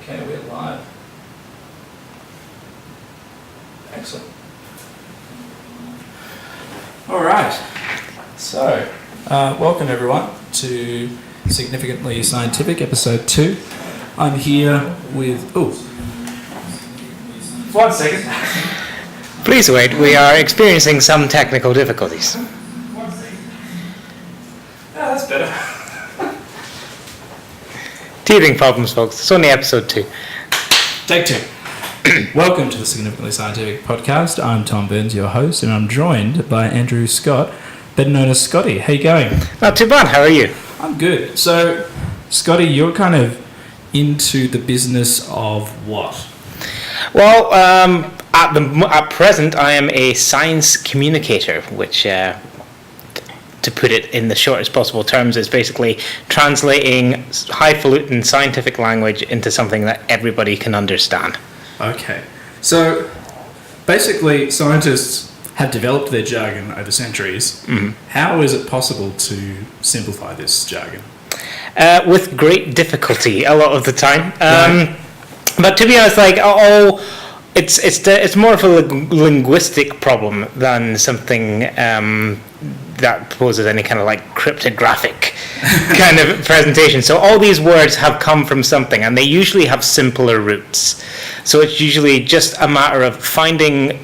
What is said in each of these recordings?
Okay, we're live. Excellent. All right. So, welcome everyone to Significantly Scientific, episode 2. I'm here with... Oh, 1 second. Please wait, we are experiencing some technical difficulties. That's better. Teething problems, folks. It's only episode 2. Take 2. Welcome to the Significantly Scientific podcast. I'm Tom Burns, your host, and I'm joined by Andrew Scott, better known as Scotty. How you going? Not too bad, how are you? I'm good. So, Scotty, you're kind of into the business of what? Well, at present, I am a science communicator, which, to put it in the shortest possible terms, is basically translating highfalutin scientific language into something that everybody can understand. Okay. So, basically, scientists have developed their jargon over centuries. Mm-hmm. How is it possible to simplify this jargon? With great difficulty, a lot of the time. Right. But to be honest, it's more of a linguistic problem than something that poses any kind of cryptographic kind of presentation. So all these words have come from something, and they usually have simpler roots. So it's usually just a matter of finding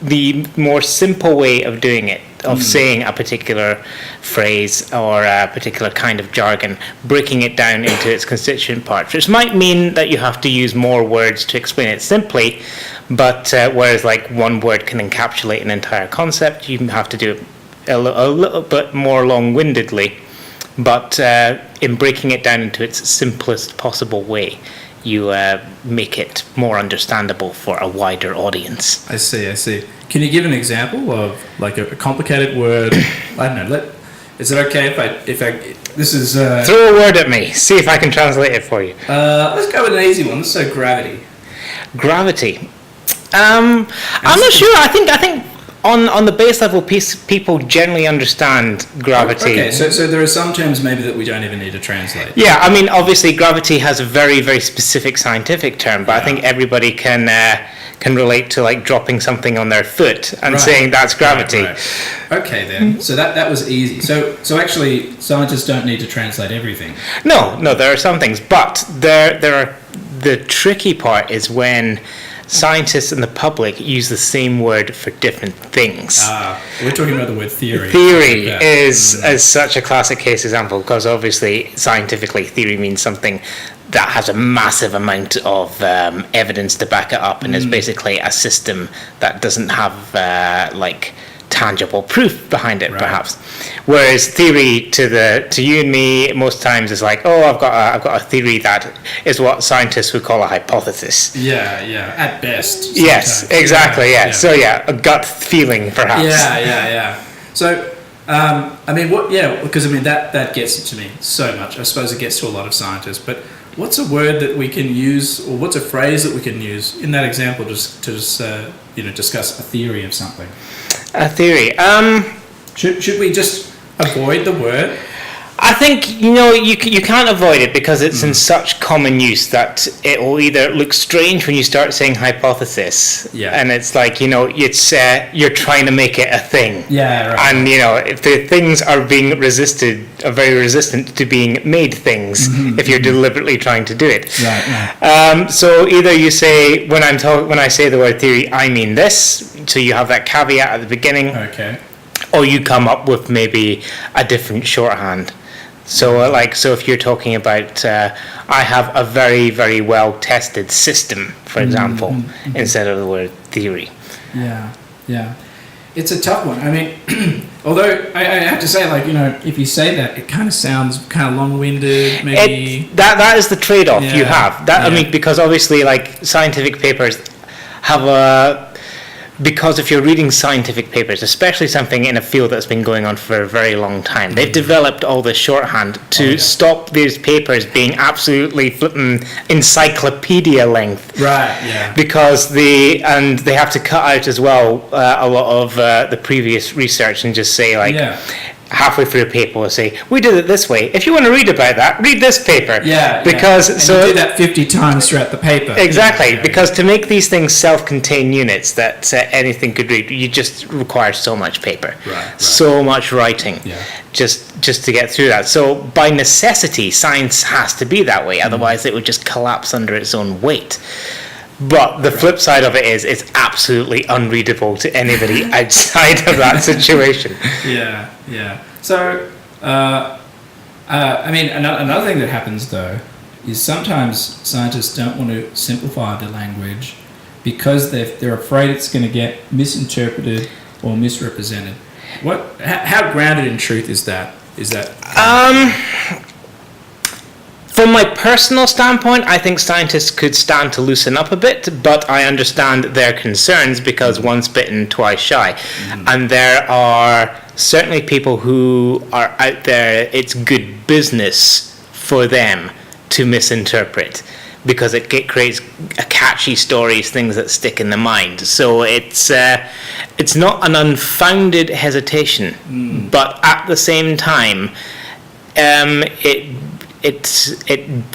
the more simple way of doing it, of saying a particular phrase or a particular kind of jargon, breaking it down into its constituent parts, which might mean that you have to use more words to explain it simply, but whereas one word can encapsulate an entire concept, you have to do it a little bit more long-windedly, but in breaking it down into its simplest possible way, you make it more understandable for a wider audience. I see. Can you give an example of a complicated word? I don't know. Is it okay if I this is throw a word at me, see if I can translate it for you. Let's go with an easy one. Let's say gravity. Gravity. I'm not sure. I think on the base level, people generally understand gravity. Okay, so there are some terms maybe that we don't even need to translate. Yeah, I mean, obviously gravity has a very, very specific scientific term, but I think everybody can relate to dropping something on their foot and saying that's gravity. Right. Okay then. So that was easy. So actually scientists don't need to translate everything. No, there are some things, but there are the tricky part is when scientists and the public use the same word for different things. We're talking about the word theory. Theory is such a classic case example, because obviously scientifically theory means something that has a massive amount of evidence to back it up, and is basically a system that doesn't have tangible proof behind it, perhaps. Whereas theory to you and me most times is I've got a theory that is what scientists would call a hypothesis. Yeah, at best. Sometimes. Yes, exactly. Yeah. So a gut feeling, perhaps. Yeah. So because that gets to me so much. I suppose it gets to a lot of scientists. But what's a word that we can use, or what's a phrase that we can use in that example, just to discuss a theory of something? A theory. Should we just avoid the word? I think you can't avoid it, because it's in such common use that it will either look strange when you start saying hypothesis, and it's you're trying to make it a thing, and if the things are very resistant to being made things, if you're deliberately trying to do it. So either you say when I say the word theory, I mean this, so you have that caveat at the beginning, or you come up with maybe a different shorthand. So if you're talking about I have a very, very well tested system, for example, instead of the word theory. Yeah. It's a tough one. I mean, although I have to say, if you say that, it kind of sounds kind of long-winded, maybe. That is the trade-off you have. I mean, because obviously, scientific papers have because if you're reading scientific papers, especially something in a field that's been going on for a very long time, they've developed all this shorthand to stop these papers being absolutely flipping encyclopedia length. Because they have to cut out as well a lot of the previous research and just say halfway through a paper will say, we did it this way. If you want to read about that, read this paper. Yeah. Because And so you do that 50 times throughout the paper. exactly, because to make these things self-contained units that anything could read, you just require so much paper, Right. so much writing, Yeah. just to get through that. So by necessity, science has to be that way. Otherwise, it would just collapse under its own weight. But the flip side of it is, it's absolutely unreadable to anybody outside of that situation. Yeah. So, I mean, another thing that happens though is sometimes scientists don't want to simplify the language because they're afraid it's going to get misinterpreted or misrepresented. How grounded in truth is that? From my personal standpoint, I think scientists could stand to loosen up a bit, but I understand their concerns because once bitten, twice shy. And there are certainly people who are out there, it's good business for them to misinterpret because it creates a catchy stories, things that stick in the mind. So it's not an unfounded hesitation, but at the same time, it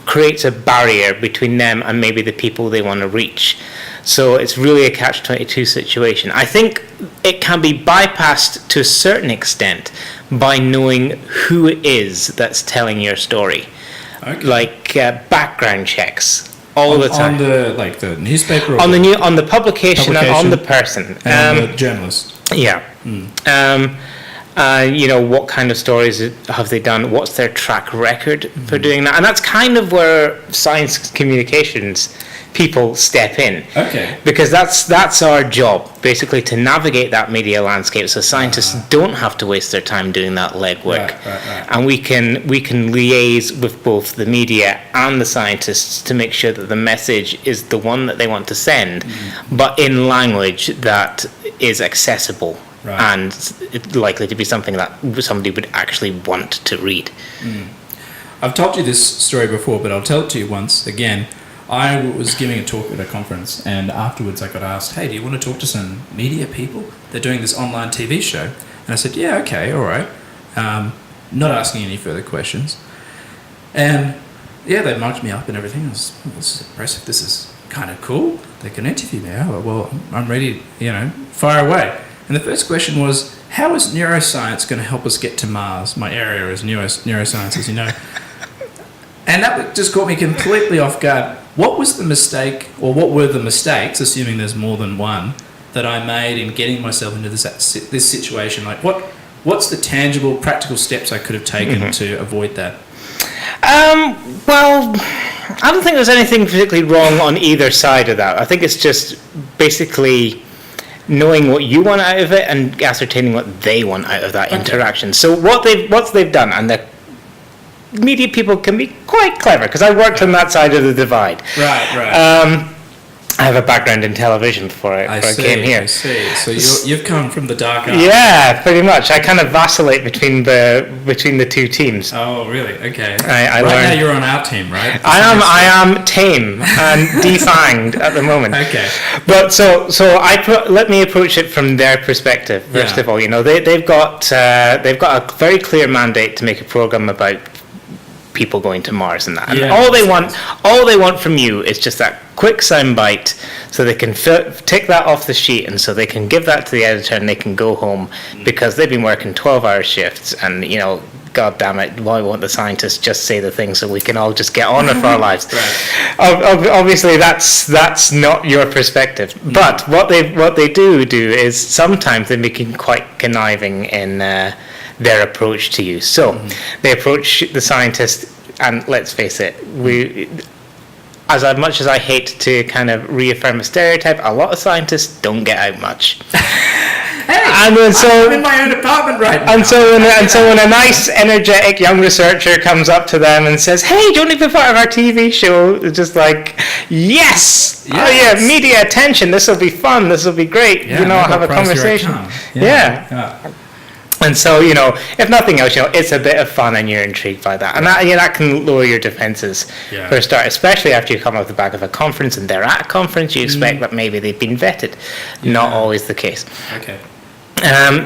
creates a barrier between them and maybe the people they want to reach. So it's really a catch-22 situation. I think it can be bypassed to a certain extent by knowing who it is that's telling your story. Okay. Like background checks all the time. On the newspaper or On the publication and on the person. and on the journalist. Yeah. What kind of stories have they done? What's their track record for doing that? And that's kind of where science communications people step in. Okay. Because that's our job, basically, to navigate that media landscape so scientists don't have to waste their time doing that legwork. Right. And we can liaise with both the media and the scientists to make sure that the message is the one that they want to send, but in language that is accessible. Right. And it's likely to be something that somebody would actually want to read. I've told you this story before, but I'll tell it to you once again. I was giving a talk at a conference, and afterwards I got asked, hey, do you want to talk to some media people? They're doing this online TV show. And I said, yeah, okay, all right. Not asking any further questions. And yeah, they marked me up and everything. I was impressive. This is kind of cool. They can interview me. Oh, well, I'm ready, fire away. And the first question was, how is neuroscience going to help us get to Mars? My area is neuroscience, as you know. And that just caught me completely off guard. What was the mistake, or what were the mistakes, assuming there's more than one, that I made in getting myself into this situation? Like, what's the tangible, practical steps I could have taken to avoid that? Well, I don't think there's anything particularly wrong on either side of that. I think it's just basically knowing what you want out of it and ascertaining what they want out of that interaction. So what they've done, and the media people can be quite clever, because I worked on that side of the divide. Right. I have a background in television before I came here. I see. So you've come from the dark arts. Yeah, pretty much. I kind of vacillate between the two teams. Oh, really? Okay. I right learned, now you're on our team, right? I am tame and defanged at the moment. Okay. But let me approach it from their perspective. First of all, they've got a very clear mandate to make a program about people going to Mars and that. And all they want from you is just that quick soundbite, so they can tick that off the sheet, and so they can give that to the editor and they can go home, because they've been working 12-hour shifts, and God damn it, why won't the scientists just say the thing so we can all just get on with our lives? Right. Obviously that's not your perspective. But what they do is sometimes they make it quite conniving in their approach to you. So they approach the scientist, and let's face it, as much as I hate to kind of reaffirm a stereotype, a lot of scientists don't get out much. I'm in my own apartment right now. And so when a nice, energetic young researcher comes up to them and says, "Hey, do you want to be part of our TV show?" It's just like, yes! Oh yeah, media attention. This will be fun. This will be great. I'll have a conversation. Yeah. And so, if nothing else, it's a bit of fun and you're intrigued by that. And that can lower your defenses for a start, especially after you come off the back of a conference and they're at a conference, you expect that maybe they've been vetted. Not always the case. Okay.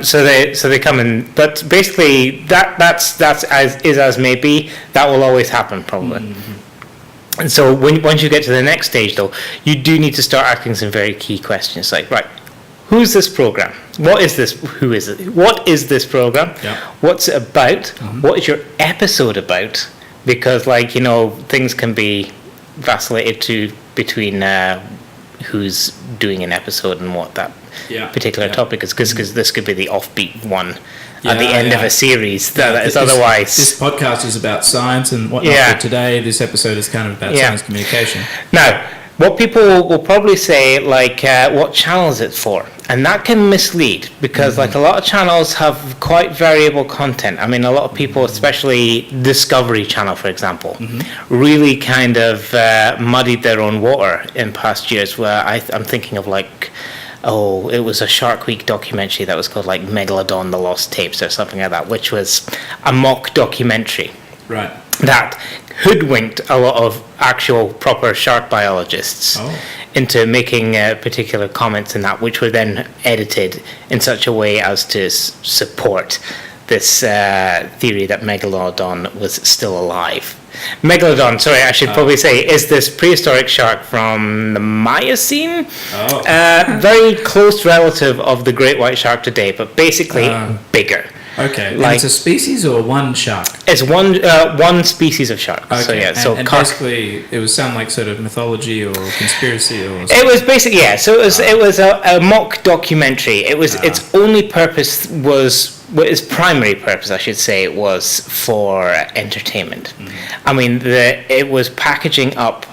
So they come in, but basically that's as may be. That will always happen probably. And so once you get to the next stage, though, you do need to start asking some very key questions, like, right, who's this program? What is this? Who is it? What is this program? Yeah. What's it about? What is your episode about? Because, like, things can be vacillated between who's doing an episode and what that particular topic is, because this could be the offbeat one at the end of a series that is otherwise. This podcast is about science and whatnot. But today, this episode is kind of about science communication. Now, what people will probably say, like, what channel is it for? And that can mislead, because like a lot of channels have quite variable content. I mean, a lot of people, especially Discovery Channel, for example, really kind of muddied their own water in past years, where I'm thinking of, like, it was a Shark Week documentary that was called, like, Megalodon, The Lost Tapes or something like that, which was a mock documentary. Right. That hoodwinked a lot of actual proper shark biologists into making particular comments in that, which were then edited in such a way as to support this theory that Megalodon was still alive. Megalodon, sorry, I should probably say, is this prehistoric shark from the Miocene. Very close relative of the great white shark today, but basically bigger. Okay, like, it's a species or one shark? It's one species of shark. Okay. So and basically, it would sound like sort of mythology or conspiracy or something. It was basically, so it was a mock documentary. It was its only purpose its primary purpose, I should say, was for entertainment. I mean, it was packaging up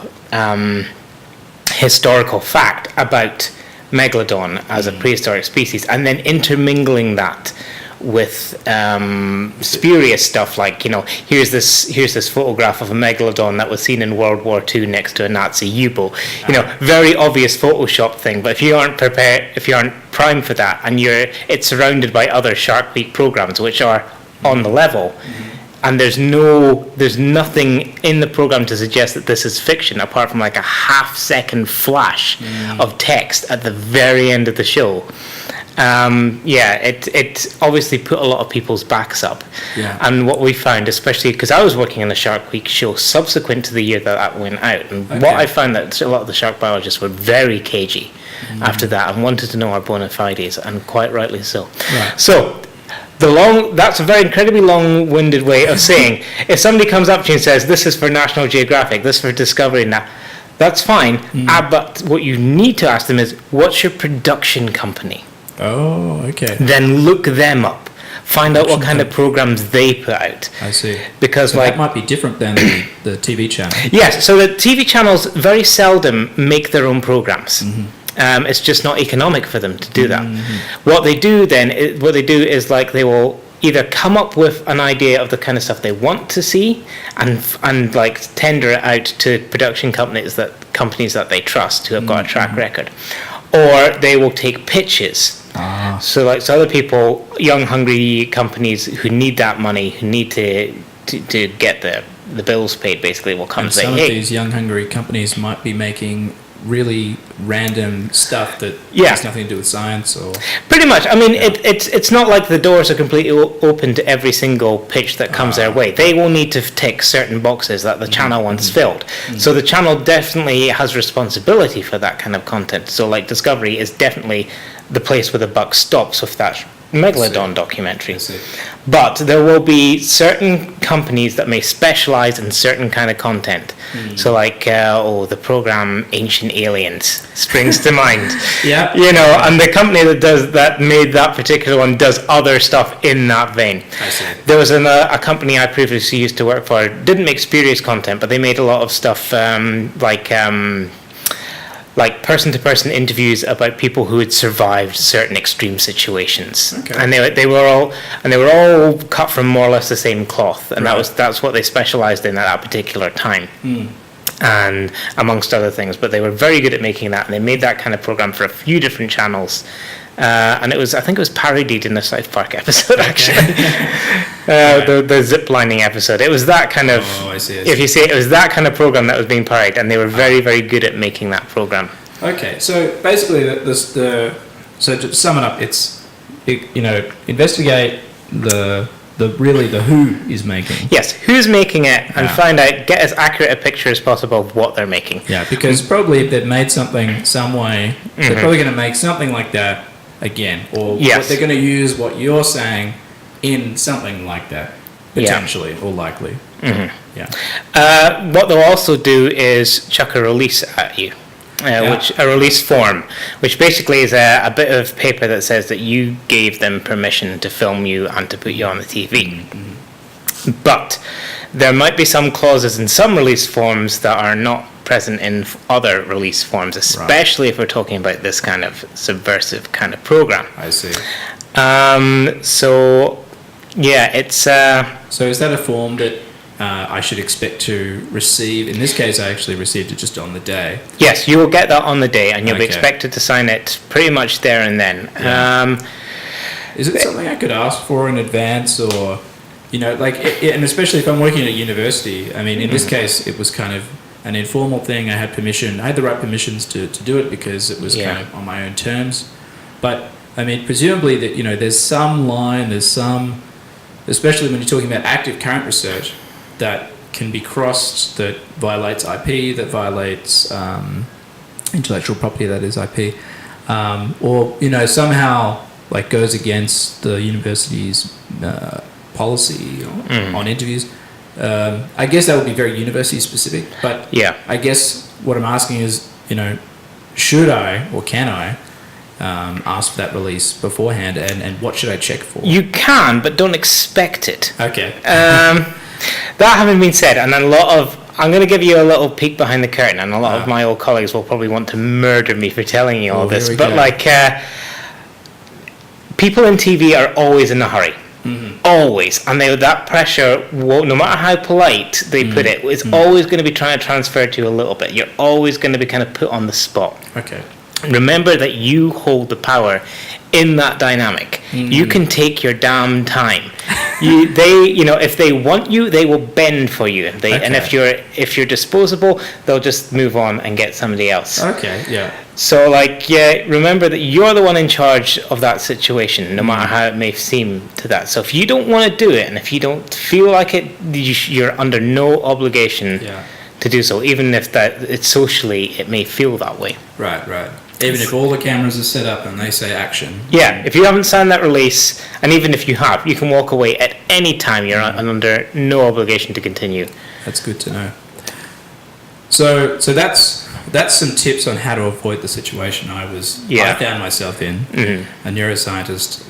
historical fact about Megalodon as a prehistoric species, and then intermingling that with spurious stuff, like, here's this photograph of a megalodon that was seen in World War II next to a Nazi U-boat. Very obvious Photoshop thing. But if you aren't prepared, if you aren't primed for that, and it's surrounded by other Shark Week programs which are on the level, and there's nothing in the program to suggest that this is fiction, apart from like a half-second flash of text at the very end of the show. It obviously put a lot of people's backs up. And what we found, especially because I was working on the Shark Week show subsequent to the year that went out, and what I found that a lot of the shark biologists were very cagey after that and wanted to know our bona fides, and quite rightly so. Right. So that's a very incredibly long-winded way of saying, if somebody comes up to you and says, this is for National Geographic, this is for Discovery, now, that's fine. But what you need to ask them is, what's your production company? Oh, okay. Then look them up. Find out what kind of programs they put out. I see. Because that might be different than the TV channel. Yes, so the TV channels very seldom make their own programs. It's just not economic for them to do that. What they do is like they will either come up with an idea of the kind of stuff they want to see and like tender it out to production companies that they trust, who have got a track record, or they will take pitches. So other people, young hungry companies who need that money, who need to get the bills paid, basically will come and say, some of these young hungry companies might be making really random stuff that has nothing to do with science, or pretty much. I mean, it's not like the doors are completely open to every single pitch that comes their way. They will need to tick certain boxes that the channel wants filled. So the channel definitely has responsibility for that kind of content. So like Discovery is definitely the place where the buck stops with that Megalodon documentary. But there will be certain companies that may specialize in certain kind of content. So like the program Ancient Aliens springs to mind. And the company that made that particular one does other stuff in that vein. I see. There was a company I previously used to work for, didn't make spurious content, but they made a lot of stuff like person-to-person interviews about people who had survived certain extreme situations, and they were all cut from more or less the same cloth, and that's what they specialized in at that particular time, and amongst other things. But they were very good at making that, and they made that kind of program for a few different channels. And I think it was parodied in the South Park episode, actually. The zip lining episode. It was that kind of. Oh, I see. If you see, it was that kind of program that was being parodied, and they were very, very good at making that program. Okay, so basically, so to sum it up, it's investigate the who is making. Yes, who's making it, and Yeah. find out, get as accurate a picture as possible of what they're making. Yeah, because probably if they've made something some way, they're probably going to make something like that again, or Yes. they're going to use what you're saying in something like that, potentially or likely. Yeah. What they'll also do is chuck a release at you. Which a release form, which basically is a bit of paper that says that you gave them permission to film you and to put you on the TV. But there might be some clauses in some release forms that are not present in other release forms, especially if we're talking about this kind of subversive kind of program. I see. So yeah, it's So is that a form that I should expect to receive? In this case, I actually received it just on the day. yes, you will get that on the day, and you'll be Okay. expected to sign it pretty much there and then. Yeah. Is it something I could ask for in advance, or, and especially if I'm working at a university? I mean, in this case, it was kind of an informal thing. I had permission. I had the right permissions to do it because it was kind of on my own terms. But I mean, presumably that there's some line, especially when you're talking about active current research, that can be crossed, that violates IP, that violates intellectual property, that is IP, or somehow like goes against the university's policy on interviews. I guess that would be very university specific, but Yeah. I guess what I'm asking is, should I or can I ask for that release beforehand, and what should I check for? You can, but don't expect it. Okay. That having been said, and I'm going to give you a little peek behind the curtain, and a lot of my old colleagues will probably want to murder me for telling you all Oh, this, here we but go. People in TV are always in a hurry. Always. And that pressure, no matter how polite they put it, is always going to be trying to transfer to you a little bit. You're always going to be kind of put on the spot. Okay. Remember that you hold the power in that dynamic. You can take your damn time. If they want you, they will bend for you. And if you're disposable, they'll just move on and get somebody else. Okay. Yeah. So remember that you're the one in charge of that situation, no matter how it may seem to that. So if you don't want to do it, and if you don't feel like it, you're under no obligation to do so, even if it may feel that way. Right. Even if all the cameras are set up and they say action. Yeah, if you haven't signed that release, and even if you have, you can walk away at any time. You're under no obligation to continue. That's good to know. So that's some tips on how to avoid the situation I found myself in. A neuroscientist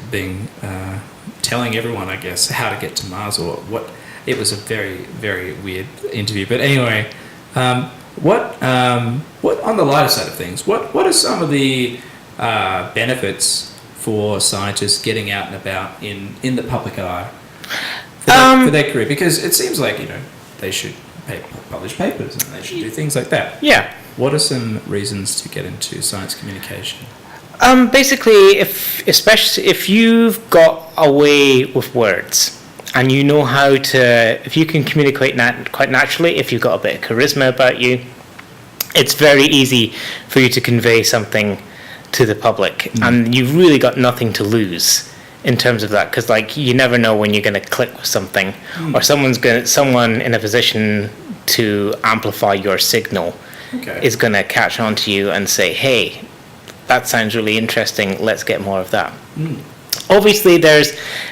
telling everyone, I guess, how to get to Mars, or what. It was a very, very weird interview. But anyway, what on the lighter side of things, what are some of the benefits for scientists getting out and about in the public eye for their career? Because it seems like they should publish papers and they should do things like that. Yeah. What are some reasons to get into science communication? Basically, especially if you've got a way with words, and you know how to, if you can communicate quite naturally, if you've got a bit of charisma about you, it's very easy for you to convey something to the public, and you've really got nothing to lose in terms of that, because you never know when you're going to click with something, or someone in a position to amplify your signal is going to catch on to you and say, hey, that sounds really interesting, let's get more of that. Obviously,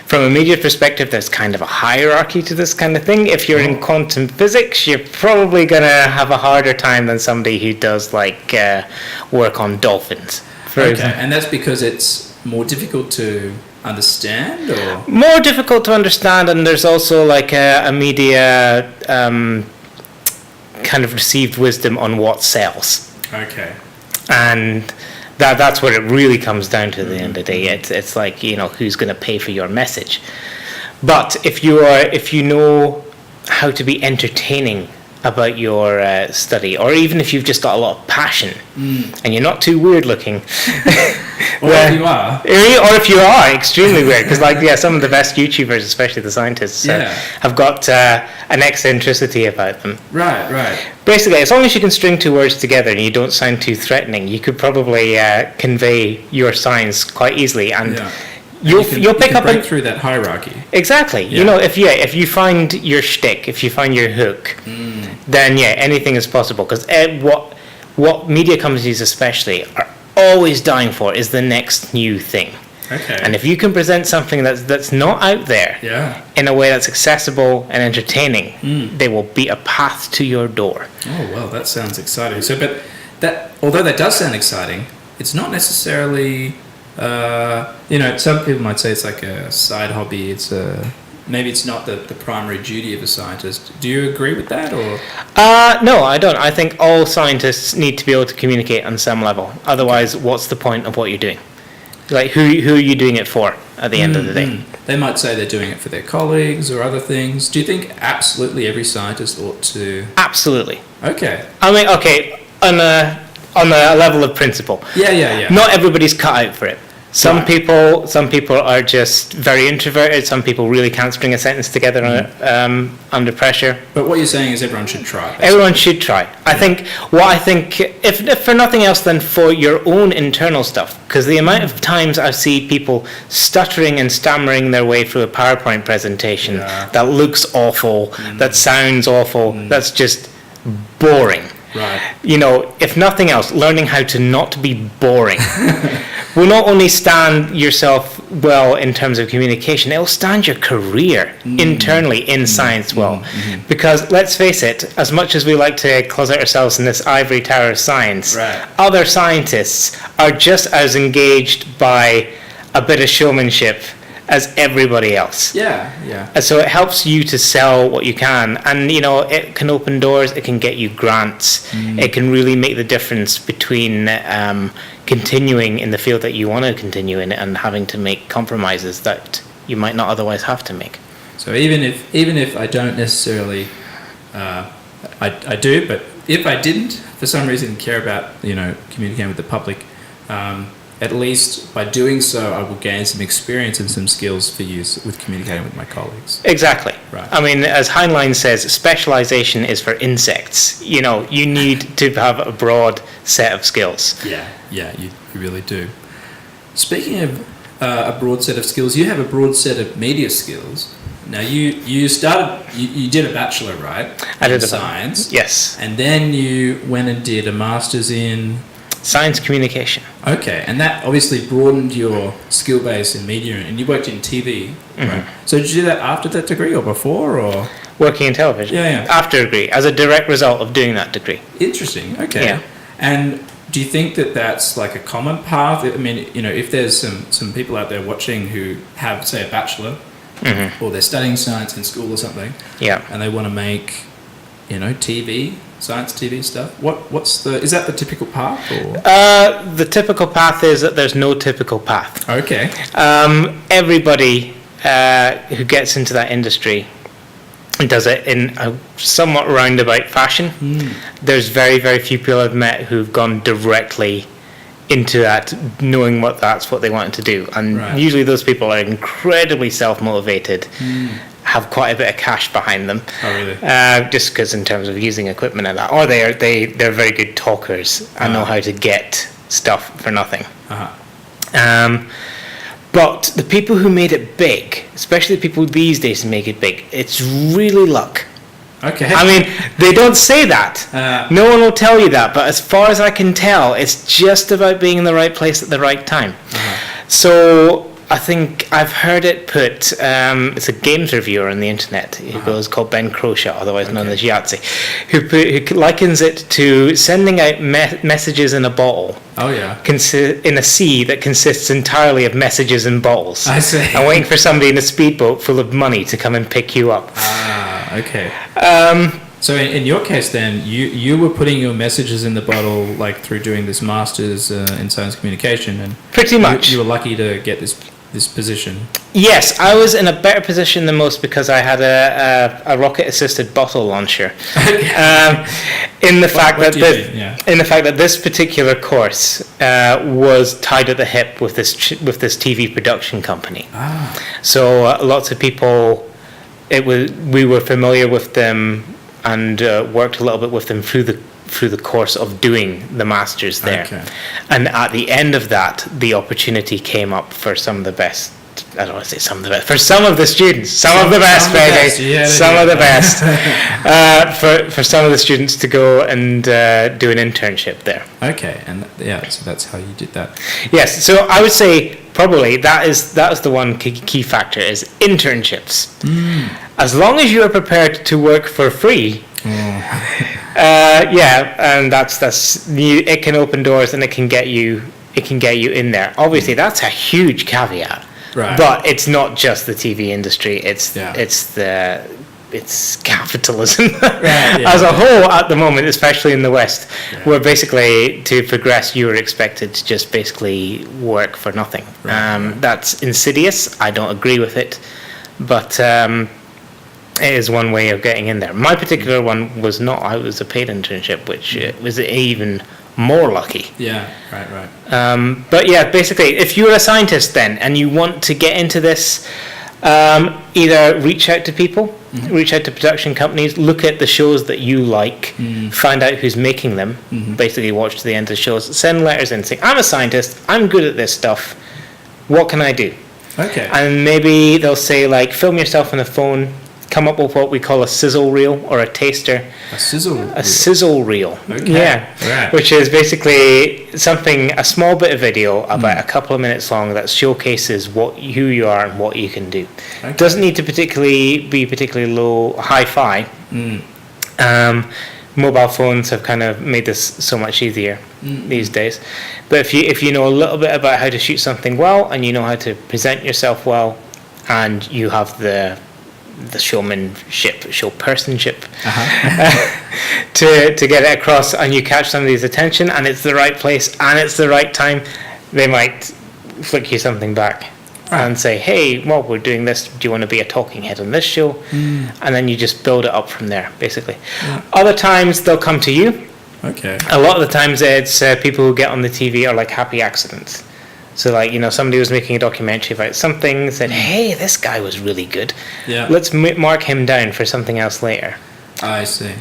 from a media perspective, there's kind of a hierarchy to this kind of thing. If you're in quantum physics, you're probably going to have a harder time than somebody who does work on dolphins. And that's because it's more difficult to understand, or more difficult to understand, and there's also a media kind of received wisdom on what sells. Okay. And that's what it really comes down to at the end of the day. It's who's going to pay for your message. But if you know how to be entertaining about your study, or even if you've just got a lot of passion and you're not too weird looking, or if you are, or if you are extremely weird, because some of the best YouTubers, especially the scientists, have got an eccentricity about them. Right. Basically, as long as you can string two words together and you don't sound too threatening, you could probably convey your science quite easily, and you'll pick up break through that hierarchy. Exactly. Yeah. You know, if you find your shtick, if you find your hook, then anything is possible. Because what media companies especially are always dying for is the next new thing. Okay. And if you can present something that's not out there in a way that's accessible and entertaining, they will beat a path to your door. Oh well, that sounds exciting. So, but although that does sound exciting, it's not necessarily. Some people might say it's like a side hobby. Maybe it's not the primary duty of a scientist. Do you agree with that, or? No, I don't. I think all scientists need to be able to communicate on some level. Otherwise, what's the point of what you're doing? Like, who are you doing it for at the end of the day? They might say they're doing it for their colleagues or other things. Do you think absolutely every scientist ought to? Absolutely. Okay. I mean, okay, on a level of principle. Yeah. Not everybody's cut out for it. Some people are just very introverted. Some people really can't string a sentence together under pressure. But what you're saying is everyone should try. Basically. Everyone should try. I think, if for nothing else than for your own internal stuff, because the amount of times I see people stuttering and stammering their way through a PowerPoint presentation that looks awful, that sounds awful, that's just boring. Right. You know, if nothing else, learning how to not be boring will not only stand yourself well in terms of communication, it will stand your career internally in science well. Because let's face it, as much as we like to closet ourselves in this ivory tower of science, other scientists are just as engaged by a bit of showmanship as everybody else. Yeah. And so it helps you to sell what you can, and you know, it can open doors, it can get you grants, it can really make the difference between continuing in the field that you want to continue in and having to make compromises that you might not otherwise have to make. So even if I don't necessarily, I do, but if I didn't, for some reason, care about communicating with the public, at least by doing so, I will gain some experience and some skills for use with communicating with my colleagues. Exactly. Right. I mean, as Heinlein says, specialization is for insects. You know, you need to have a broad set of skills. Yeah, you really do. Speaking of a broad set of skills, you have a broad set of media skills. Now, you did a bachelor, right? I did in science. Yes. And then you went and did a master's in science communication. Okay, and that obviously broadened your skill base in media, and you worked in TV, right? So did you do that after that degree or before, or? Working in television. Yeah. After a degree, as a direct result of doing that degree. Interesting, okay. Yeah. And do you think that that's like a common path? I mean, if there's some people out there watching who have, say, a bachelor, or they're studying science in school or something, and they want to make, science TV stuff. Is that the typical path, or? The typical path is that there's no typical path. Okay. Everybody who gets into that industry does it in a somewhat roundabout fashion. There's very, very few people I've met who've gone directly into that, knowing that's what they wanted to do. And usually those people are incredibly self-motivated, have quite a bit of cash behind them. Oh, really? Just because in terms of using equipment and that, or they're very good talkers and know how to get stuff for nothing. But the people who made it big, especially the people these days who make it big, it's really luck. Okay. I mean, they don't say that. No one will tell you that, but as far as I can tell, it's just about being in the right place at the right time. So I think I've heard it put, it's a games reviewer on the internet who goes called Ben Croshaw, otherwise known as Yahtzee, who likens it to sending out messages in a bottle. Oh, yeah. In a sea that consists entirely of messages in bottles. I see. And waiting for somebody in a speedboat full of money to come and pick you up. Okay. So in your case then, you were putting your messages in the bottle like through doing this master's in science communication, and pretty much you were lucky to get this position. Yes, I was in a better position than most because I had a rocket-assisted bottle launcher. In the fact that this particular course was tied at the hip with this TV production company. So lots of people, we were familiar with them and worked a little bit with them through the course of doing the masters there. And at the end of that, the opportunity came up for some of the best I don't want to say some of the best. For some of the students, some of the best, baby. Some of the best. For some of the students to go and do an internship there. Okay, and so that's how you did that. Yes, so I would say probably that is the one key factor is internships. As long as you are prepared to work for free. And that's it can open doors and it can get you in there. Obviously, that's a huge caveat. Right. But it's not just the TV industry. It's capitalism as a whole at the moment, especially in the West, where basically to progress you are expected to just basically work for nothing. That's insidious. I don't agree with it, but it is one way of getting in there. My particular one was not. I was a paid internship, which was even more lucky. Yeah, right. But yeah, basically, if you're a scientist then and you want to get into this, either reach out to people, reach out to production companies, look at the shows that you like, find out who's making them, basically watch to the end of the shows, send letters in saying, I'm a scientist, I'm good at this stuff, what can I do? Okay. And maybe they'll say, like, film yourself on the phone, come up with what we call a sizzle reel or a taster. A sizzle reel. Okay. Yeah. Right. Which is basically a small bit of video about a couple of minutes long that showcases who you are and what you can do. Okay. Doesn't need to be particularly low hi-fi. Mobile phones have kind of made this so much easier these days. But if you know a little bit about how to shoot something well and you know how to present yourself well and you have the showpersonship to get it across and you catch somebody's attention and it's the right place and it's the right time, they might flick you something back and say, hey, well, we're doing this, do you want to be a talking head on this show? And then you just build it up from there, basically. Other times they'll come to you. Okay. A lot of the times it's people who get on the TV are like happy accidents. So, like, somebody was making a documentary about something, said, hey, this guy was really good. Yeah. Let's mark him down for something else later. I see.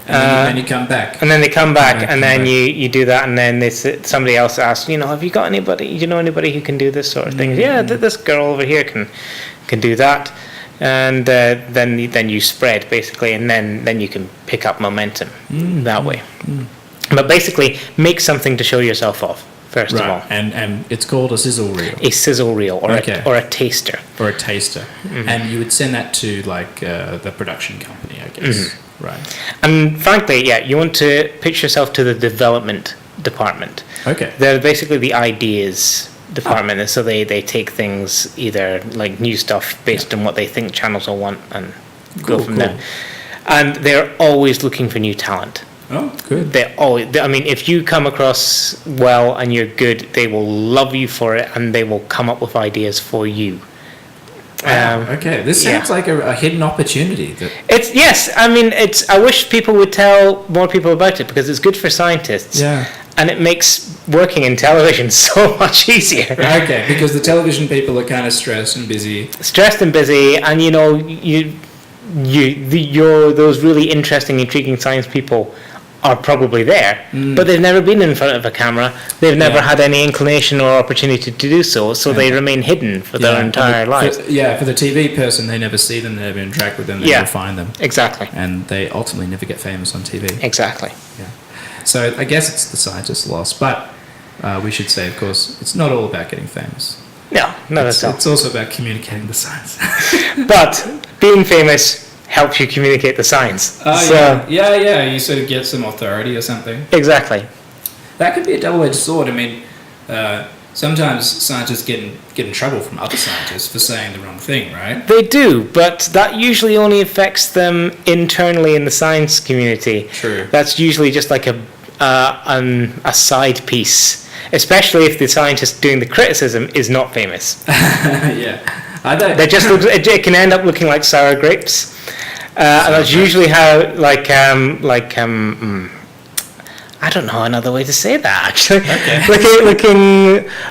And then you come back. And then they come back, and then you do that, and then somebody else asks, have you got anybody, do you know anybody who can do this sort of thing? Yeah, this girl over here can do that. And then you spread, basically, and then you can pick up momentum that way. But basically, make something to show yourself off. First of all, and it's called a sizzle reel. A sizzle reel, or a taster, or a taster, and you would send that to like the production company, I guess. Right. And frankly, you want to pitch yourself to the development department. Okay. They're basically the ideas department, and so they take things either like new stuff based on what they think channels will want and go from there. And they're always looking for new talent. Oh, good. If you come across well and you're good, they will love you for it, and they will come up with ideas for you. Okay, this sounds like a hidden opportunity. I wish people would tell more people about it because it's good for scientists. Yeah. And it makes working in television so much easier. Okay, because the television people are kind of stressed and busy, and those really interesting, intriguing science people are probably there, but they've never been in front of a camera. They've never had any inclination or opportunity to do so, they remain hidden for their entire lives. For the TV person, they never see them, they never interact with them, they never find them. Exactly. And they ultimately never get famous on TV. Exactly. Yeah. So I guess it's the scientist's loss, but we should say, of course, it's not all about getting famous. No, that's all. It's also about communicating the science. But being famous helps you communicate the science. You sort of get some authority or something. Exactly. That could be a double-edged sword. I mean, sometimes scientists get in trouble from other scientists for saying the wrong thing, right? They do, but that usually only affects them internally in the science community. True. That's usually just like a side piece, especially if the scientist doing the criticism is not famous. Yeah. They just it can end up looking like sour grapes. And that's usually how, I don't know another way to say that, actually. Okay.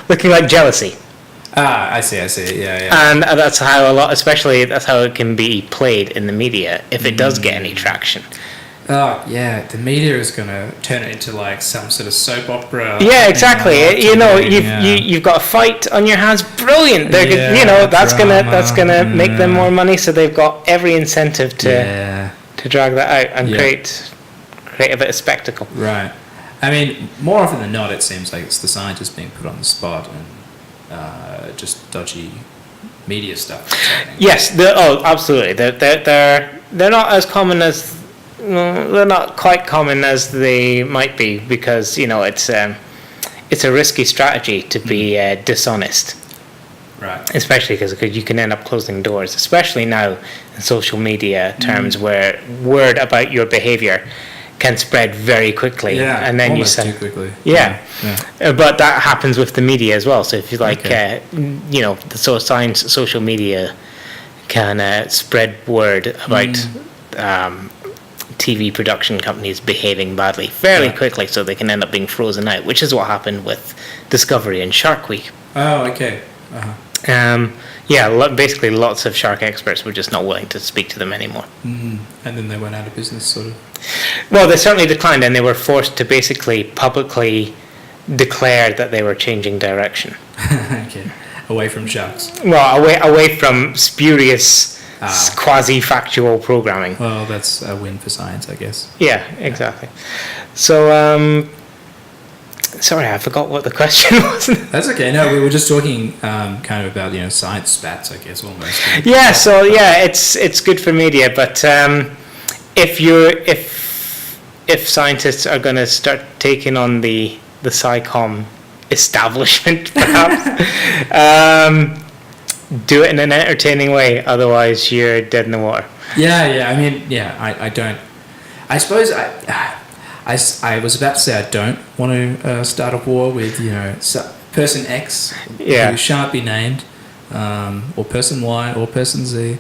looking like jealousy. I see, yeah. And that's how that's how it can be played in the media, if it does get any traction. Oh yeah, the media is gonna turn it into like some sort of soap opera. Yeah, exactly. You know, yeah. you've got a fight on your hands. Brilliant. They're Yeah, you know, that's drama, gonna make them yeah. more money. So they've got every incentive to Yeah, drag that out and Yeah. create a bit of spectacle. right. I mean, more often than not, it seems like it's the scientists being put on the spot and just dodgy media stuff. that's happening. Yes. Absolutely. They're not as common as. No, they're not quite common as they might be because you know it's a risky strategy to be dishonest, Right. especially because you can end up closing doors, especially now in social media terms where word about your behaviour can spread very quickly, Yeah, and then almost you too say, quickly. yeah. Yeah. But that happens with the media as well. So if you like, Okay. you know, social media can spread word about. TV production companies behaving badly fairly Yeah. quickly, so they can end up being frozen out, which is what happened with Discovery and Shark Week. Oh, okay. Uh-huh. Basically lots of shark experts were just not willing to speak to them anymore. And then they went out of business, sort of. Well, they certainly declined, and they were forced to basically publicly declare that they were changing direction. Okay. Away from sharks. Well, away from spurious, quasi-factual programming. Well, that's a win for science, I guess. Yeah, exactly. So, sorry, I forgot what the question was. That's okay. No, we were just talking kind of about science spats, I guess, almost. Yeah. So yeah, it's good for media, but if scientists are going to start taking on the SciComm establishment, perhaps. Do it in an entertaining way, otherwise you're dead in the water. Yeah. I mean, I don't. I suppose I was about to say I don't want to start a war with person X who shan't be named, or person Y or person Z.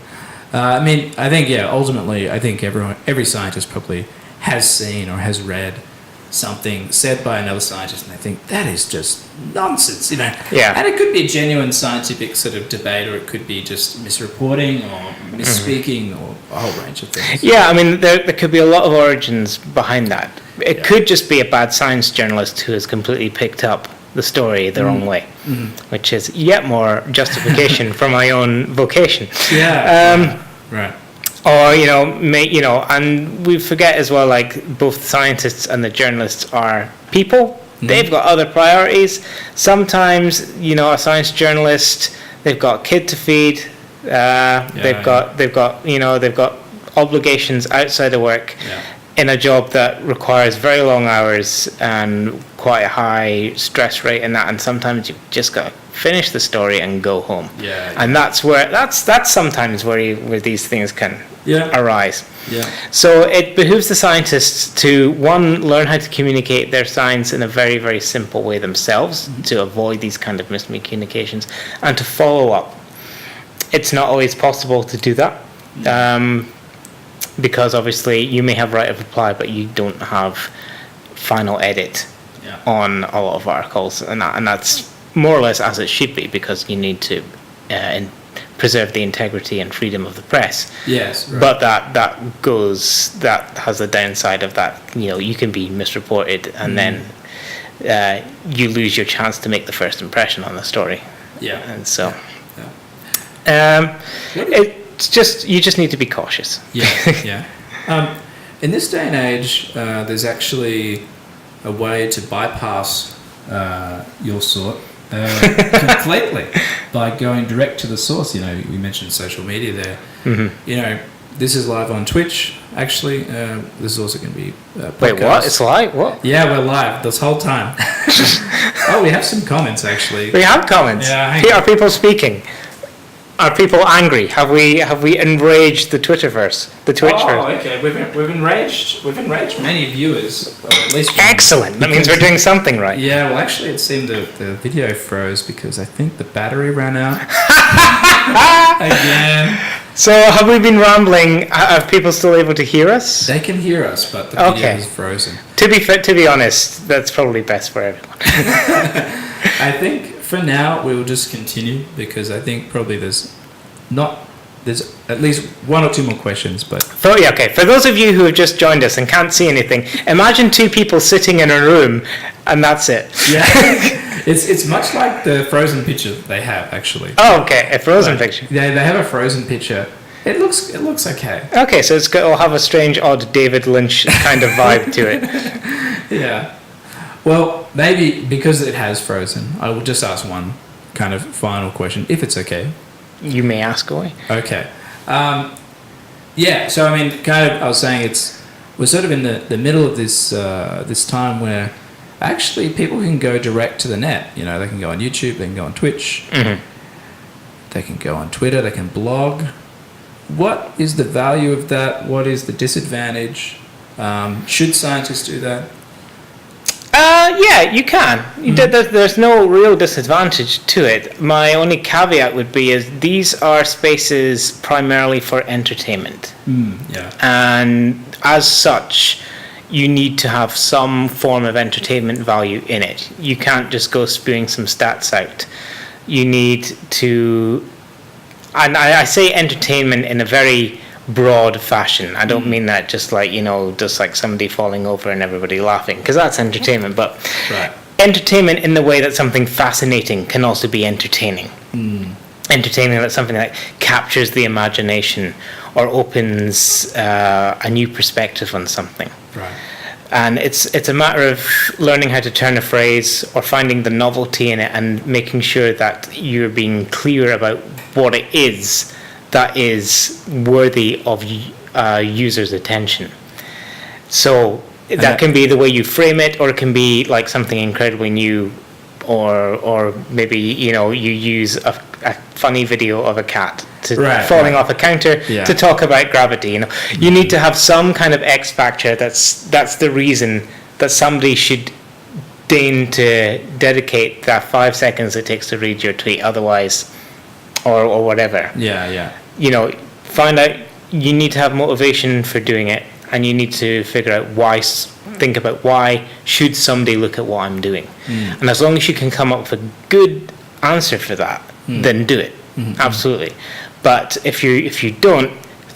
I mean, I think ultimately, I think every scientist probably has seen or has read something said by another scientist, and they think that is just nonsense, Yeah. And it could be a genuine scientific sort of debate, or it could be just misreporting or misspeaking or a whole range of things. Yeah, I mean, there could be a lot of origins behind that. It could just be a bad science journalist who has completely picked up the story the wrong way, which is yet more justification for my own vocation. Yeah. Right. Or and we forget as well, like both the scientists and the journalists are people. They've got other priorities. Sometimes, a science journalist, they've got a kid to feed. They've got obligations outside of work in a job that requires very long hours and quite a high stress rate and that. And sometimes you've just got to finish the story and go home. Yeah. And that's sometimes where these things can arise. Yeah. So it behooves the scientists to, one, learn how to communicate their science in a very, very simple way themselves to avoid these kind of miscommunications, and to follow up. It's not always possible to do that, because obviously you may have right of reply, but you don't have final edit on a lot of articles, and that's more or less as it should be, because you need to preserve the integrity and freedom of the press. Yes. Right. But that has the downside of that. You can be misreported, and then you lose your chance to make the first impression on the story. Yeah. And so, it's just, you just need to be cautious. Yeah. In this day and age, there's actually a way to bypass your sort completely by going direct to the source. We mentioned social media there. This is live on Twitch. Actually, this is also going to be podcast. Wait, what? It's live? What? Yeah, we're live this whole time. Oh, we have some comments actually. We have comments. Yeah. Are people speaking? Are people angry? Have we enraged the Twitterverse? The Twitchverse? Oh, okay. We've enraged many viewers, or at least. Excellent. That means we're doing something right. Yeah. Well, actually, it seemed the video froze because I think the battery ran out again. So have we been rambling? Are people still able to hear us? They can hear us, but the video is frozen. To be honest, that's probably best for everyone. I think for now we will just continue, because I think probably there's not there's at least one or two more questions, but For those of you who have just joined us and can't see anything, imagine two people sitting in a room, and that's it. yeah, it's much like the Frozen picture they have actually. Oh, okay, a Frozen Like, picture. Yeah, they have a Frozen picture. It looks okay. Okay, so it'll have a strange, odd David Lynch kind of vibe to it. Yeah. Well, maybe because it has Frozen, I will just ask one kind of final question, if it's okay. You may ask away. Okay. Yeah. So I mean, kind of, I was saying we're sort of in the middle of this time where actually people can go direct to the net. You know, they can go on YouTube, they can go on Twitch, they can go on Twitter, they can blog. What is the value of that? What is the disadvantage? Should scientists do that? Yeah, you can. There's no real disadvantage to it. My only caveat would be is these are spaces primarily for entertainment. Yeah. And as such, you need to have some form of entertainment value in it. You can't just go spewing some stats out. You need to, and I say entertainment in a very broad fashion. I don't mean that just like, just like somebody falling over and everybody laughing, because that's entertainment, but Right. entertainment in the way that something fascinating can also be entertaining. Entertaining, that's something that captures the imagination or opens a new perspective on something. Right. And it's a matter of learning how to turn a phrase or finding the novelty in it and making sure that you're being clear about what it is that is worthy of users' attention. So that can be the way you frame it, or it can be like something incredibly new, or maybe you use a funny video of a cat falling off a counter to talk about gravity. You need to have some kind of X factor. That's the reason that somebody should deign to dedicate that 5 seconds it takes to read your tweet. Otherwise, or whatever. Yeah. Find out. You need to have motivation for doing it, and you need to figure out why. Think about why should somebody look at what I'm doing, and as long as you can come up with a good answer for that, then do it. Absolutely. But if you don't,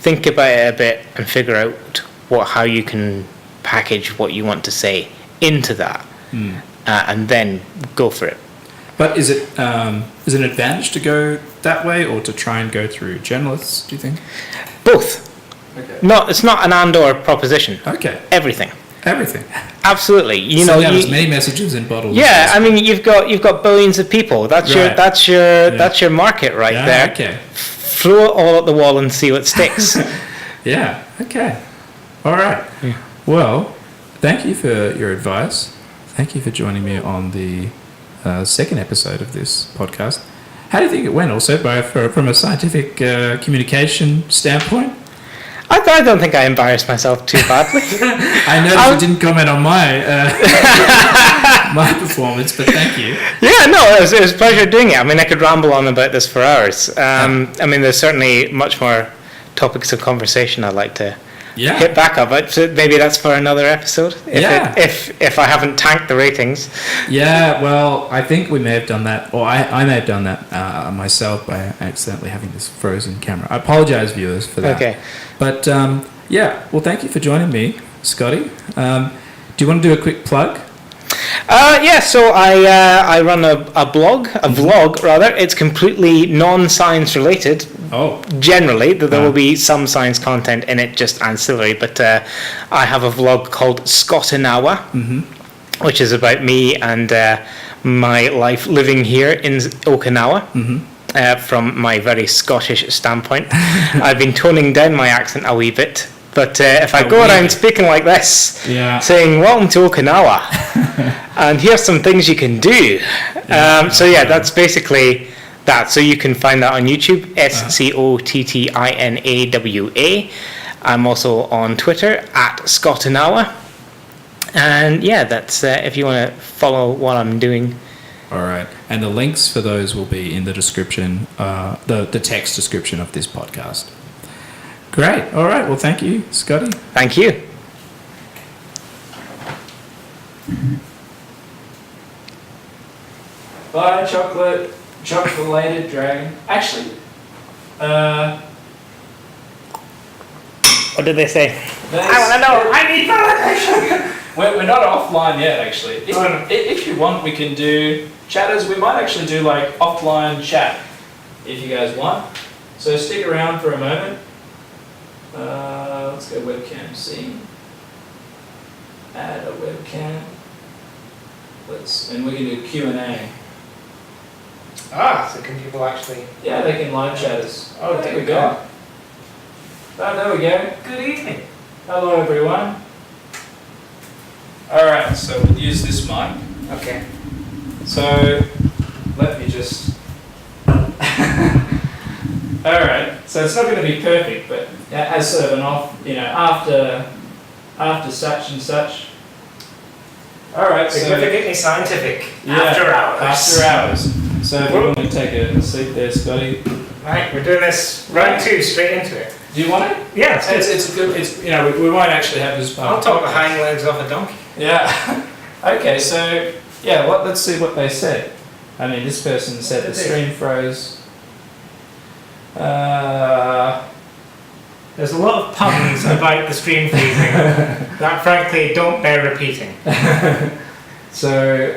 think about it a bit and figure out how you can package what you want to say into that, and then go for it. But is it an advantage to go that way, or to try and go through journalists, do you think? Both. Okay. No, it's not an and/or proposition. Okay. Everything. Absolutely. There's many messages in bottles. Yeah, I mean you've got billions of people. That's your market right there. Okay. Throw it all at the wall and see what sticks. Yeah. Okay. All right. Yeah. Well, thank you for your advice. Thank you for joining me on the second episode of this podcast. How do you think it went? Also, from a scientific communication standpoint. I don't think I embarrassed myself too badly. I noticed you didn't comment on my my performance, but thank you. Yeah, no, it was a pleasure doing it. I mean, I could ramble on about this for hours. I mean, there's certainly much more topics of conversation I'd like to hit back up, but maybe that's for another episode. If I haven't tanked the ratings. Yeah, well, I think we may have done that, or I may have done that myself by accidentally having this frozen camera. I apologize, viewers, for that. Okay. But well, thank you for joining me, Scotty. Do you want to do a quick plug? So I run a vlog rather. It's completely non-science related. Oh. Generally, there will be some science content in it, just ancillary. But I have a vlog called Scotinawa, which is about me and my life living here in Okinawa. From my very Scottish standpoint. I've been toning down my accent a wee bit, but if I go around speaking like this, saying welcome to Okinawa, and here's some things you can do. That's basically that. So you can find that on YouTube, Scotinawa. I'm also on Twitter @Scotinawa, and that's if you want to follow what I'm doing. All right, and the links for those will be in the description, the text description of this podcast. Great. All right. Well, thank you, Scotty. Thank you. Bye, chocolate-lated dragon. Actually, What did they say? I want to know. I need validation. We're not offline yet, actually. If you want, we can do chatters. We might actually do like offline chat, if you guys want. So stick around for a moment. Let's go webcam scene. Add a webcam. And we can do Q&A. So can people actually? Yeah, they can live chat us. Oh, there we go. Oh, there we go. Good evening. Hello, everyone. All right, so we'll use this mic. Okay. So let me just. All right. So it's not going to be perfect, but as sort of an off, after such and such. All right. Significantly scientific. Yeah, After hours. After hours. So if you want to take a seat there, Scotty. Right, we're doing this round 2 straight into it. Do you want it? Yeah, It's good. It's we won't actually have this part. I'll talk the hind legs off a donkey. Yeah. Okay. So yeah. Let's see what they said. I mean, this person said the stream froze. There's a lot of puns about the stream freezing that frankly don't bear repeating. So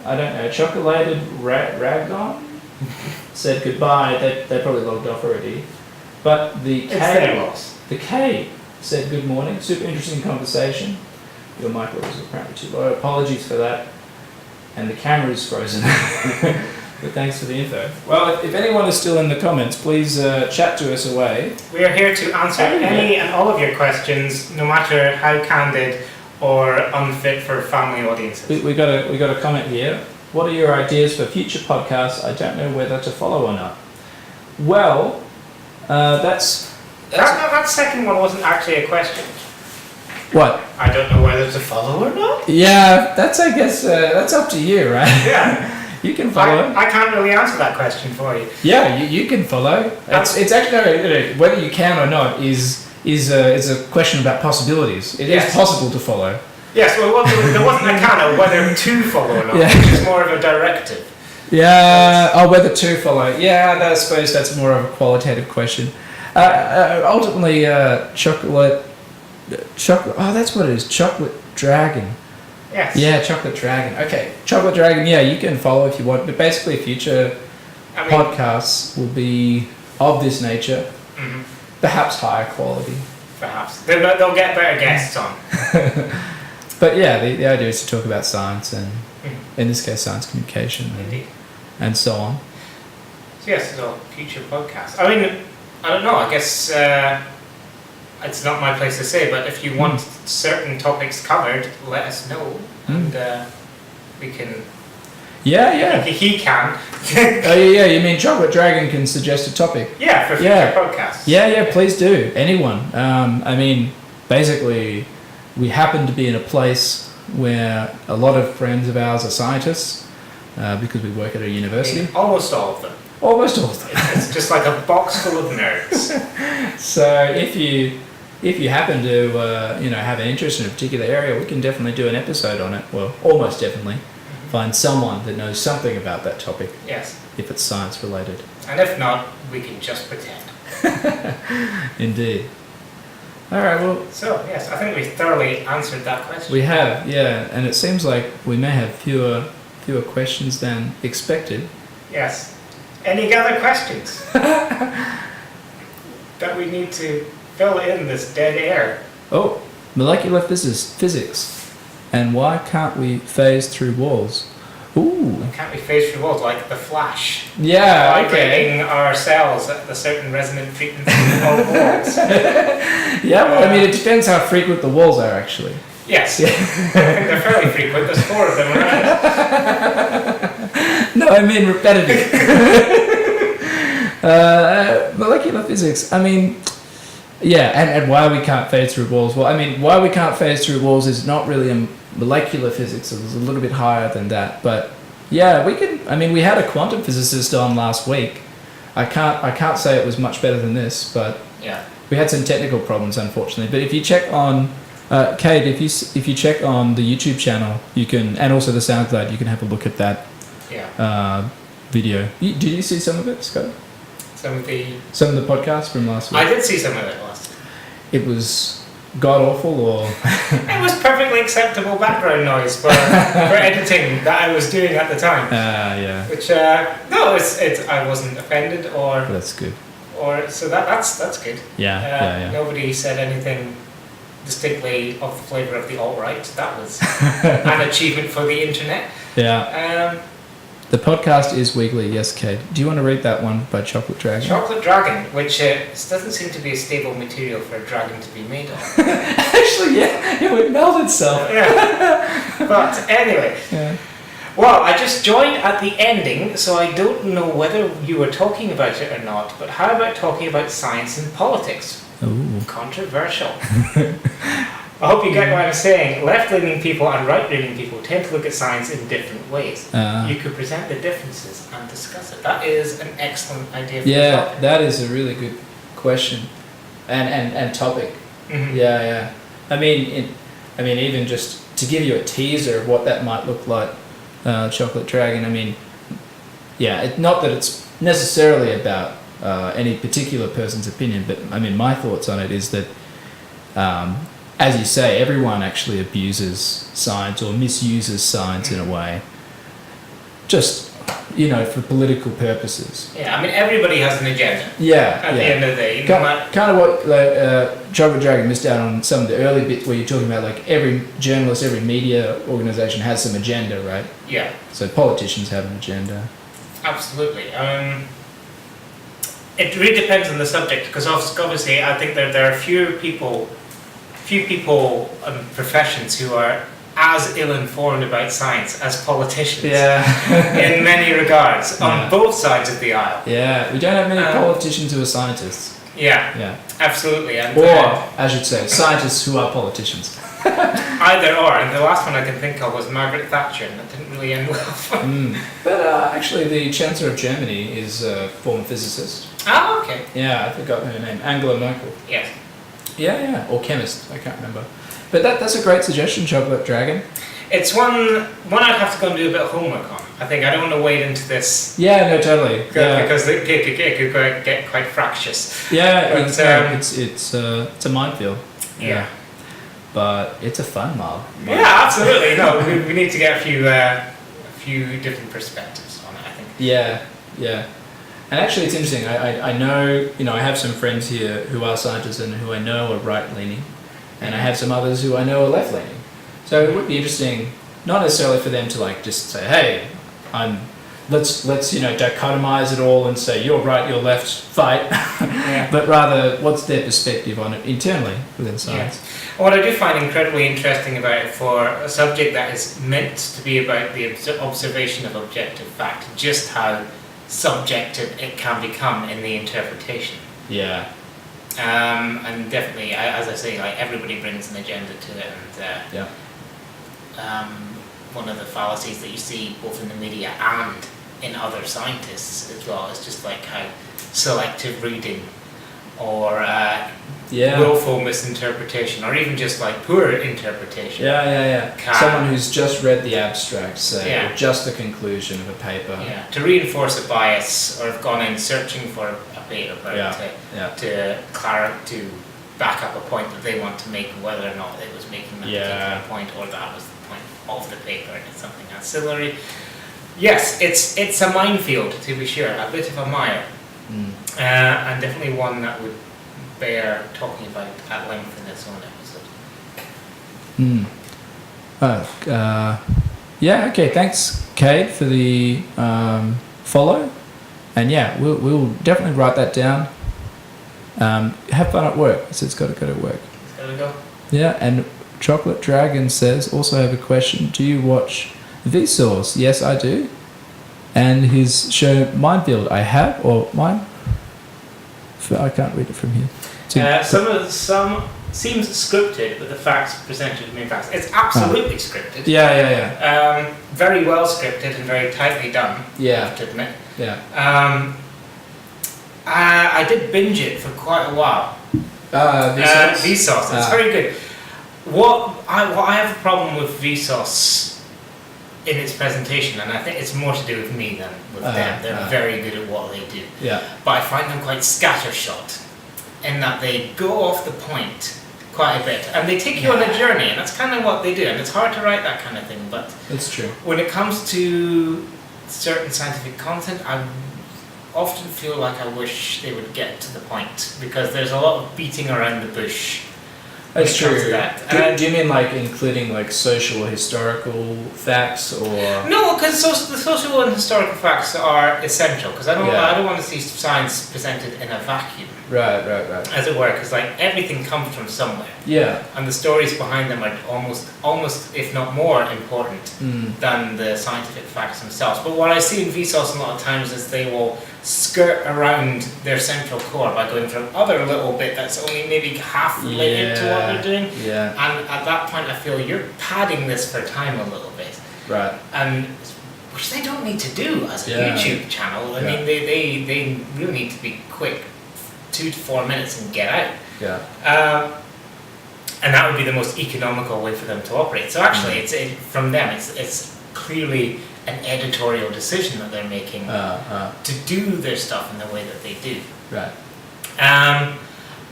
I don't know, Chocolated Raggon said goodbye. They probably logged off already. But the K said good morning. Super interesting conversation. Your mic was apparently too low. Apologies for that. And the camera's frozen. But thanks for the info. Well, if anyone is still in the comments, please chat to us away. We are here to answer any and all of your questions, no matter how candid or unfit for family audiences. We got a comment here. What are your ideas for future podcasts? I don't know whether to follow or not. Well, that second one wasn't actually a question. What? I don't know whether to follow or not. Yeah, that's I guess that's up to you, right? Yeah. You can follow. I can't really answer that question for you. Yeah, you can follow. It's actually whether you can or not is a question about possibilities. It is possible to follow. Yes, well, there wasn't a kind of whether to follow or not, Yeah. which is more of a directive. Yeah, whether to follow. Yeah, I suppose that's more of a qualitative question. Ultimately, chocolate. Oh, that's what it is. Chocolate Dragon. Yes. Yeah, Chocolate Dragon. Okay, Chocolate Dragon. Yeah, you can follow if you want, but basically, future podcasts will be of this nature, perhaps higher quality. Perhaps they'll get better guests on. But yeah, the idea is to talk about science and, in this case, science communication and so on. So yes, so future podcasts. I mean, I don't know. I guess it's not my place to say, but if you want certain topics covered, let us know, and we can. Yeah. He can. Oh yeah. You mean Chocolate Dragon can suggest a topic? Yeah, for future podcasts. Yeah. Please do. Anyone. I mean, basically, we happen to be in a place where a lot of friends of ours are scientists because we work at a university. I mean, almost all of them. Almost all of them. It's just like a box full of nerds. So if you happen to have an interest in a particular area, we can definitely do an episode on it. Well, almost definitely. Find someone that knows something about that topic. Yes. If it's science related. And if not, we can just pretend. Indeed. All right. Well. So yes, I think we thoroughly answered that question. We have, yeah, and it seems like we may have fewer questions than expected. Yes. Any other questions that we need to fill in this dead air? Oh, molecular physics. And why can't we phase through walls? Ooh. Can't we phase through walls like the Flash? Yeah, vibrating our cells at a certain resonant frequency on walls. Yeah, well, I mean, it depends how frequent the walls are, actually. Yes. I think they're fairly frequent. There's 4 of them around. No, I mean repetitive. Molecular physics. I mean, yeah, and why we can't phase through walls. Well, I mean, why we can't phase through walls is not really a molecular physics. It was a little bit higher than that. But yeah, we can. I mean, we had a quantum physicist on last week. I can't say it was much better than this, but yeah, we had some technical problems, unfortunately. But if you check on Kate, if you check on the YouTube channel, you can, and also the SoundCloud, you can have a look at that video. Did you see some of it, Scott? Some of the podcasts from last week. I did see some of it last it was god awful, or It was perfectly acceptable background noise for editing that I was doing at the time. yeah, Which no, it's I wasn't offended that's good. or so that's good. Yeah. Nobody said anything distinctly of the flavour of the alt-right. That was an achievement for the internet. Yeah. The podcast is weekly, yes, Kate. Do you want to read that one by Chocolate Dragon? Chocolate Dragon, which doesn't seem to be a stable material for a dragon to be made of. Actually, yeah, it would melt itself. Yeah. But anyway, Yeah. well, I just joined at the ending, so I don't know whether you were talking about it or not, but how about talking about science and politics? Ooh. Controversial. I hope you get what I'm saying. Left-leaning people and right-leaning people tend to look at science in different ways. You could present the differences and discuss it. That is an excellent idea for the Yeah, topic. that is a really good question and topic. Mhm. Yeah. I mean, even just to give you a teaser of what that might look like, Chocolate Dragon. I mean, yeah, not that it's necessarily about any particular person's opinion, but I mean, my thoughts on it is that, as you say, everyone actually abuses science or misuses science in a way, just for political purposes. Yeah, I mean, everybody has an agenda Yeah, at the end of the day. Kind of what Chocolate Dragon missed out on some of the early bits where you're talking about, like, every journalist, every media organization has some agenda, right? Yeah, So politicians have an agenda. absolutely. It really depends on the subject, because obviously I think there are few people and professions who are as ill-informed about science as politicians. In many regards, on both sides of the aisle. Yeah, we don't have many politicians who are scientists. Yeah, absolutely. And, Or, I should say, scientists who are politicians. either or, and the last one I can think of was Margaret Thatcher, and that didn't really end well. But actually, the Chancellor of Germany is a former physicist. Oh, okay. Yeah, I forgot her name. Angela Merkel. Yes. Yeah. Or chemist, I can't remember. But that's a great suggestion, Chocolate Dragon. It's one I'd have to go and do a bit of homework on. I think I don't want to wade into this Yeah, no, totally. Yeah. because it could get quite fractious. Yeah, But, it's a minefield. Yeah. But it's a fun mile. Yeah, absolutely. No, we need to get a few different perspectives on it, I think. Yeah. And actually, it's interesting. I know, I have some friends here who are scientists and who I know are right-leaning, and I have some others who I know are left-leaning. So it would be interesting, not necessarily for them to, like, just say, hey, let's dichotomize it all and say you're right, you're left, fight. Yeah. But rather, what's their perspective on it internally within science? What I do find incredibly interesting about it, for a subject that is meant to be about the observation of objective fact, just how subjective it can become in the interpretation. Yeah. And definitely, as I say, like, everybody brings an agenda to it, and one of the fallacies that you see both in the media and in other scientists as well is just like how selective reading or willful misinterpretation, or even just like poor interpretation. Yeah. Someone who's just read the abstract, say, or just the conclusion of a paper. Yeah, to reinforce a bias, or have gone in searching for a paper to back up a point that they want to make, whether or not it was making that particular point, or that was the point of the paper and it's something ancillary. Yes, it's a minefield, to be sure, a bit of a mire. And definitely one that would bear talking about at length in its own episode. Okay, thanks, Cade, for the follow. And we'll definitely write that down. Have fun at work. So it's got to go to work. It's gotta go. Yeah, and Chocolate Dragon says, also have a question. Do you watch Vsauce? Yes, I do. And his show Minefield, I have, or mine? I can't read it from here. Some seems scripted, but the facts presented to me facts. It's absolutely scripted. Yeah. Very well scripted and very tightly done. I have to admit. Yeah. I did binge it for quite a while. Vsauce. It's very good. What I have a problem with Vsauce in its presentation, and I think it's more to do with me than with them. They're very good at what they do. Yeah. But I find them quite scattershot. in that they go off the point quite a bit, and they take you on a journey, and that's kind of what they do. And it's hard to write that kind of thing, but That's true. when it comes to certain scientific content, I often feel like I wish they would get to the point, because there's a lot of beating around the bush. That's when it comes true. to that. Do you mean like including like social or historical facts, or? No, because the social and historical facts are essential. Because I don't want to see science presented in a vacuum, Right. as it were. Because like everything comes from somewhere, Yeah. and the stories behind them are almost if not more important than the scientific facts themselves. But what I see in Vsauce a lot of times is they will skirt around their central core by going for another little bit that's only maybe half related to what they're doing. Yeah. And at that point, I feel you're padding this for time a little bit. Right. And which they don't need to do as a Yeah. YouTube channel. I Yeah. mean, they really need to be quick, 2 to 4 minutes and get out. Yeah. And that would be the most economical way for them to operate. So actually, from them, it's clearly an editorial decision that they're making to do their stuff in the way that they do. Right.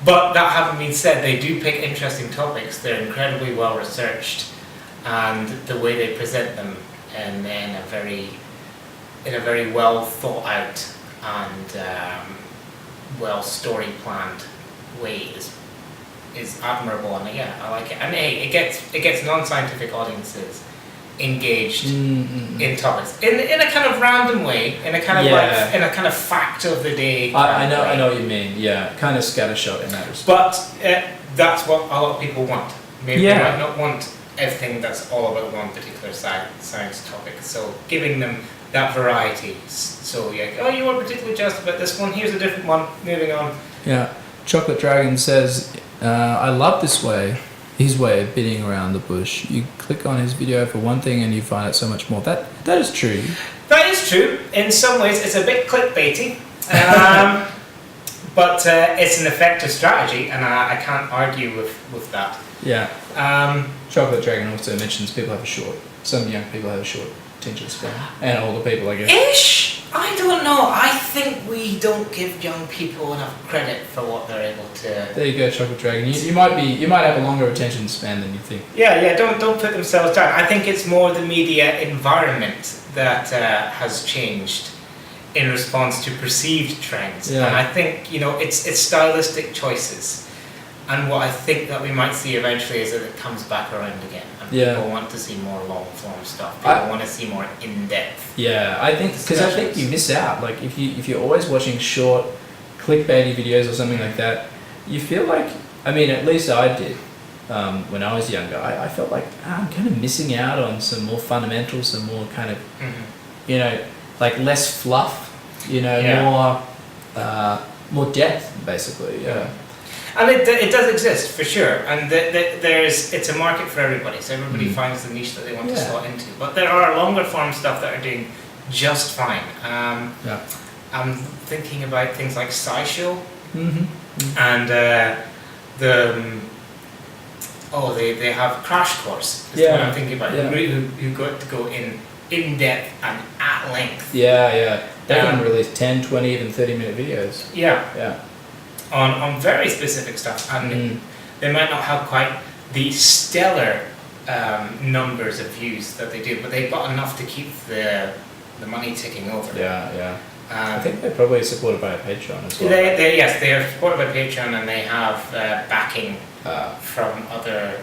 But that having been said, they do pick interesting topics. They're incredibly well researched, and the way they present them in a very well thought out and well story planned way is admirable. And yeah, I like it. And hey, it gets non-scientific audiences engaged in topics in a kind of random way, in a kind of like in a kind of fact of the day. I way. know what you mean. Yeah. Kind of scattershot in that respect. But that's what a lot of people want. Maybe Yeah. they might not want everything that's all about one particular science topic. So giving them that variety. So yeah, oh, you weren't particularly just about this one. Here's a different one. Moving on. Yeah. Chocolate Dragon says, I love his way of beating around the bush. You click on his video for one thing and you find out so much more. That is true. That is true. In some ways, it's a bit clickbaity, but it's an effective strategy, and I can't argue with that. Yeah. Chocolate Dragon also mentions people have some young people have a short attention span, and older people, I guess. Ish. I don't know. I think we don't give young people enough credit for what they're able to. There you go, Chocolate Dragon. You might have a longer attention span than you think. Yeah. Don't put themselves down. I think it's more the media environment that has changed in response to perceived trends, Yeah. and I think it's stylistic choices. And what I think that we might see eventually is that it comes back around again, and people want to see more long form stuff. People want to see more in depth. Yeah, I think you miss out. Like if you're always watching short, clickbaity videos or something like that, you feel like, I mean, at least I did when I was younger. I felt like I'm kind of missing out on some more fundamentals, some more kind of, like less fluff. More depth, basically. Yeah. And it does exist for sure, and it's a market for everybody. So everybody finds the niche that they want to slot into. But there are longer form stuff that are doing just fine. I'm thinking about things like SciShow, and they have Crash Course. Is what I'm thinking about. Who got to go in depth and at length. Yeah. They can release 10, 20, even 30-minute videos. Yeah. On very specific stuff, and they might not have quite the stellar numbers of views that they do, but they've got enough to keep the money ticking over. Yeah. I think they're probably supported by a Patreon as well. They are supported by Patreon, and they have backing from other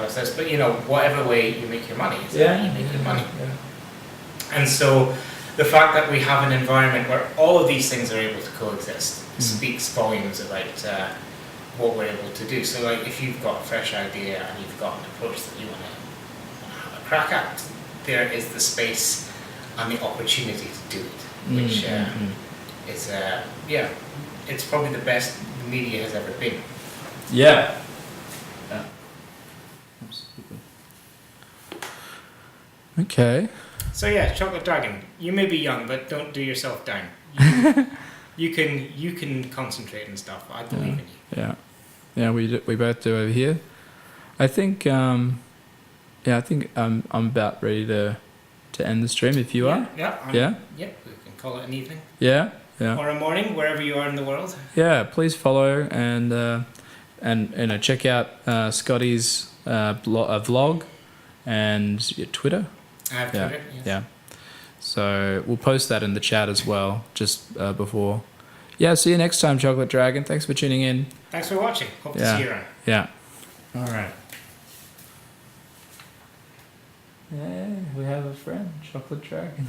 sites. But whatever way you make your money is how you make your money. Yeah. And so the fact that we have an environment where all of these things are able to coexist speaks volumes about what we're able to do. So like if you've got a fresh idea and you've got an approach that you want to have a crack at, there is the space and the opportunity to do it, which is it's probably the best the media has ever been. Yeah. Okay. So yeah, Chocolate Dragon, you may be young, but don't do yourself down. You can concentrate and stuff. I believe in you. Yeah. We both do over here. I think I'm about ready to end the stream if you are. Yeah. Yeah. Yeah. We can call it an evening. Yeah. Yeah. or a morning, wherever you are in the world. Yeah, please follow and check out Scotty's vlog and your Twitter. I have Yeah, Twitter. Yes. yeah. So we'll post that in the chat as well, just before. Yeah, see you next time, Chocolate Dragon. Thanks for tuning in. Thanks for watching. Hope to Yeah. see you around. Yeah. All right. Yeah, we have a friend, Chocolate Dragon.